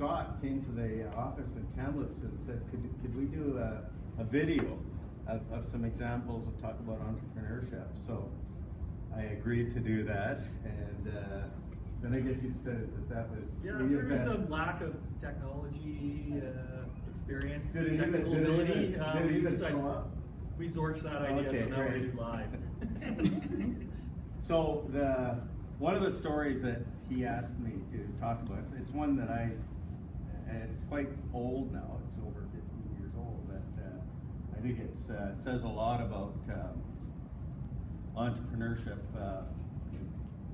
Scott came to the office in Kamloops and said, could we do a video of some examples and talk about entrepreneurship? So I agreed to do that, and then I guess you said that was... Yeah, there was a lack of technology experience, technical ability. We zorched that idea, okay, so now we do live. So one of the stories that he asked me to talk about, it's one that it's quite old now, it's over 15 years old, but I think it says a lot about entrepreneurship.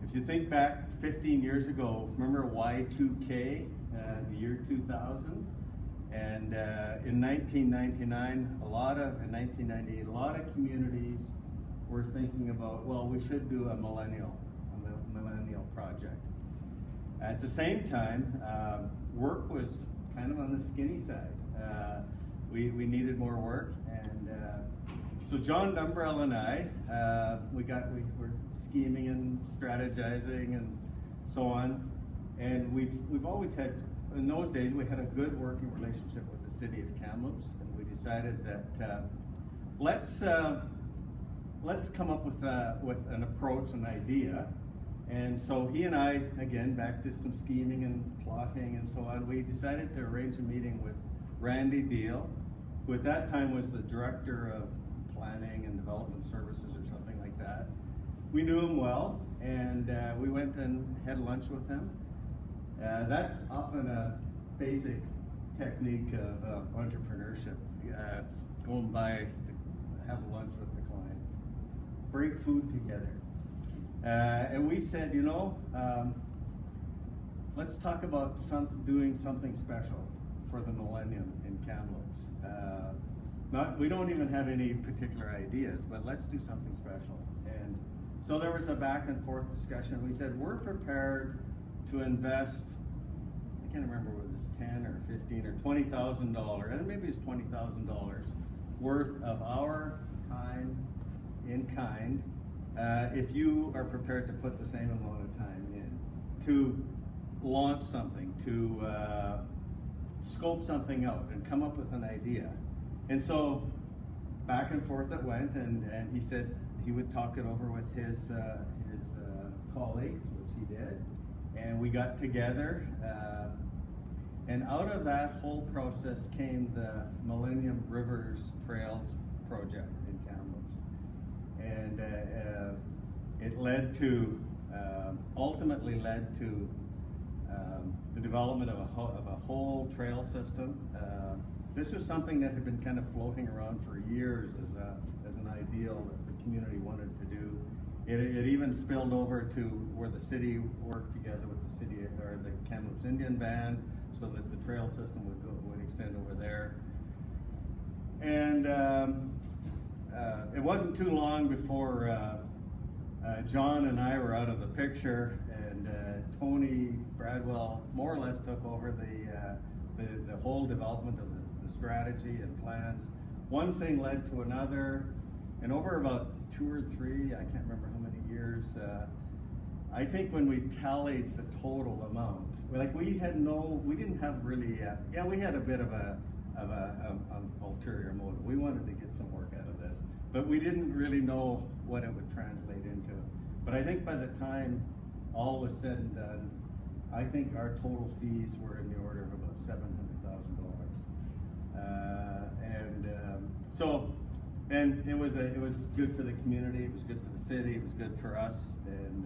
If you think back 15 years ago, remember Y2K, the year 2000? And in 1999, in 1998, a lot of communities were thinking about, well, we should do a millennial project. At the same time, work was kind of on the skinny side. We needed more work, and so John Dumbrell and I, we're scheming and strategizing and so on, and we've always had, in those days, we had a good working relationship with the city of Kamloops, and we decided that let's come up with an approach, an idea. And so he and I, again, back to some scheming and plotting and so on, we decided to arrange a meeting with Randy Deal, who at that time was the Director of Planning and Development Services or something like that. We knew him well, and we went and had lunch with him. That's often a basic technique of entrepreneurship, going by to have lunch with the client, bring food together. And we said, let's talk about doing something special for the millennium in Kamloops. We don't even have any particular ideas, but let's do something special. And so there was a back and forth discussion. We said, we're prepared to invest, I can't remember whether it was 10 or 15 or $20,000, and maybe it's $20,000 worth of our time in kind, if you are prepared to put the same amount of time in to launch something, to scope something out and come up with an idea. And so back and forth it went, and he said he would talk it over with his colleagues, which he did, and we got together, and out of that whole process came the Millennium Rivers Trails project in Kamloops. And it led to, ultimately led to the development of a whole trail system. This was something that had been kind of floating around for years as an ideal that the community wanted to do. It even spilled over to where the city worked together with the city or the Kamloops Indian Band, so that the trail system would extend over there. And it wasn't too long before John and I were out of the picture, and Tony Bradwell more or less took over the whole development of the strategy and plans. One thing led to another, and over about 2 or 3, I can't remember how many years, I think when we tallied the total amount, we didn't have really, we had a bit of an ulterior motive. We wanted to get some work out of this, but we didn't really know what it would translate into. But I think by the time all was said and done, I think our total fees were in the order of about $700,000. And it was good for the community, it was good for the city, it was good for us, and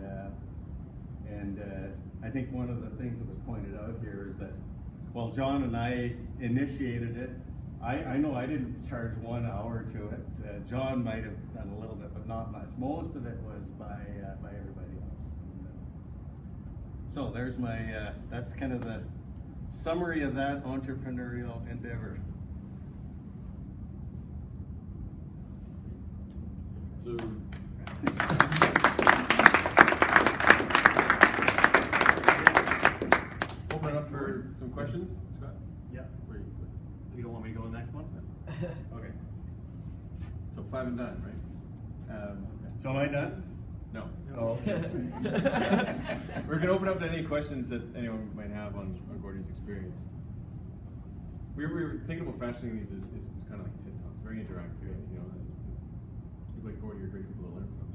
I think one of the things that was pointed out here is that, well, John and I initiated it. I know I didn't charge 1 hour to it. John might have done a little bit, but not much. Most of it was by everybody else. So there's my, that's kind of the summary of that entrepreneurial endeavor. So, open up for some questions, Scott? Yeah. You don't want me to go to the next one? Okay. So 5 and done, right? So am I done? No. Oh. We're going to open up to any questions that anyone might have on Gordy's experience. We were thinking about fashioning these as kind of like TED Talks, very interactive. You know, people like Gordy are great people to learn from.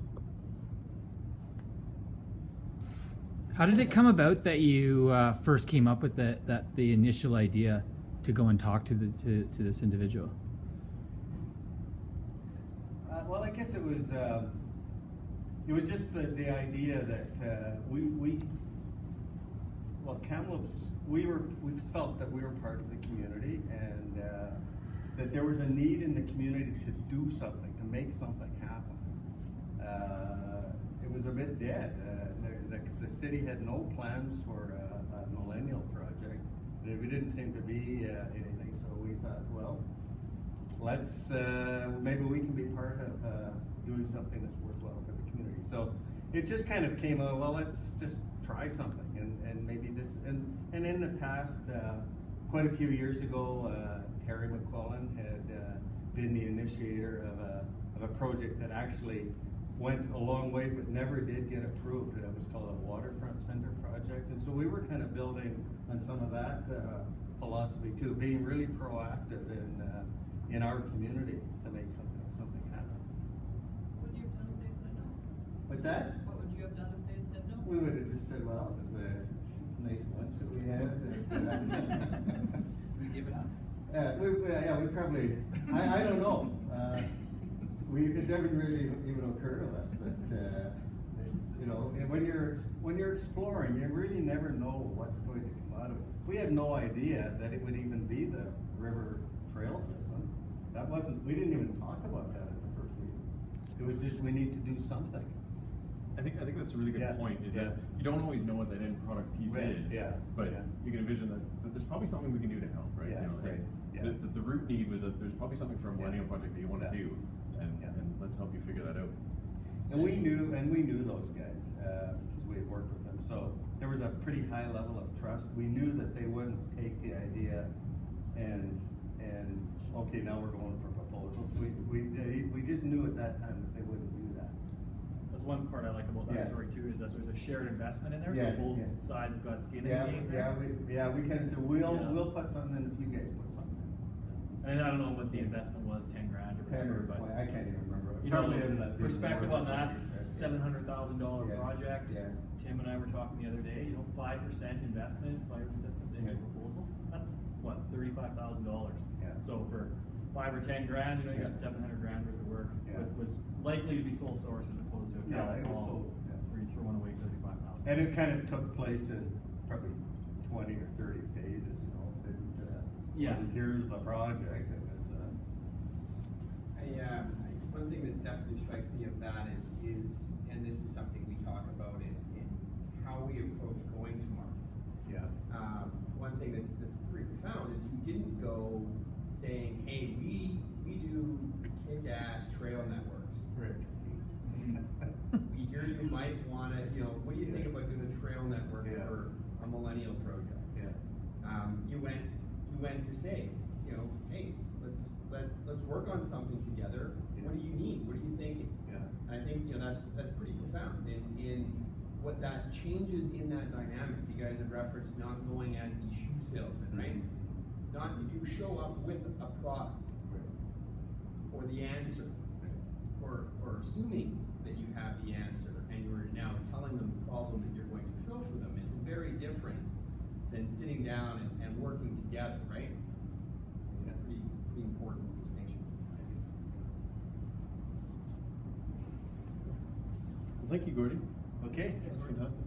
How did it come about that you first came up with the initial idea to go and talk to this individual? Well, I guess it was just the idea that Kamloops, we felt that we were part of the community, and that there was a need in the community to do something, to make something happen. It was a bit dead. The city had no plans for a millennial project. There didn't seem to be anything, so we thought, well, let's maybe we can be part of doing something that's worthwhile for the community. So it just kind of came out, well, let's just try something, and maybe this, and in the past, quite a few years ago, Terry McQuillan had been the initiator of a project that actually went a long way but never did get approved. It was called a Waterfront Center project, and so we were kind of building on some of that philosophy too, being really proactive in our community to make something happen. Would you have done if they had said no? What's that? What would you have done if they had said no? We would have just said, well, it was a nice lunch that we had. We give it up. We probably, I don't know. It never really even occurred to us that, you know, when you're exploring, you really never know what's going to come out of it. We had no idea that it would even be the river trail system. We didn't even talk about that at the first meeting. It was just, we need to do something. I think that's a really good point, is that you don't always know what that end product piece is, but you can envision that there's probably something we can do to help, right? Yeah, you know, right. The root need was that there's probably something for a millennial project that you want to do, and let's help you figure that out. And we knew those guys because we had worked with them. So there was a pretty high level of trust. We knew that they wouldn't take the idea and okay, now we're going for proposals. We just knew at that time that they wouldn't do that. That's one part I like about that story too, is that there's a shared investment in there, Yes, so both sides have got skin in the game we kind of said we'll put something in if you guys put something in. And I don't know what the investment was, 10 grand or whatever, but I can't even remember. you know, perspective on that, $700,000 project. Yeah. Tim and I were talking the other day. You know, 5% investment, fire systems in your proposal. That's what, $35,000. Yeah. So for 5 or 10 grand, you know, you got 700 grand worth of work. Yeah. Was likely to be sole source as opposed to a Yeah, it was call sold, yeah. where you throwing away 35,000. And it kind of took place in probably 20 or 30 phases. You know, wasn't here's the project. It was. One thing that definitely strikes me of that is, and this is something we talk about in how we approach going to market. Yeah. One thing that's pretty profound is you didn't go saying, hey, we do kick-ass trail networks. Right. We hear you might want to, you know, what do you think about doing a trail network for a millennial project? Yeah. You went to say, you know, hey, let's work on something together. What do you need? What are you thinking? Yeah. And I think, you know, that's pretty profound in what that changes in that dynamic. You guys have referenced not going as the shoe salesman, right? Not you show up with a product or the answer, or assuming that you have the answer and you're now telling them the problem that you're going to fill for them. It's very different than sitting down and working together, right? It's a pretty important distinction. Well, thank you, Gordy. Okay. That's fantastic.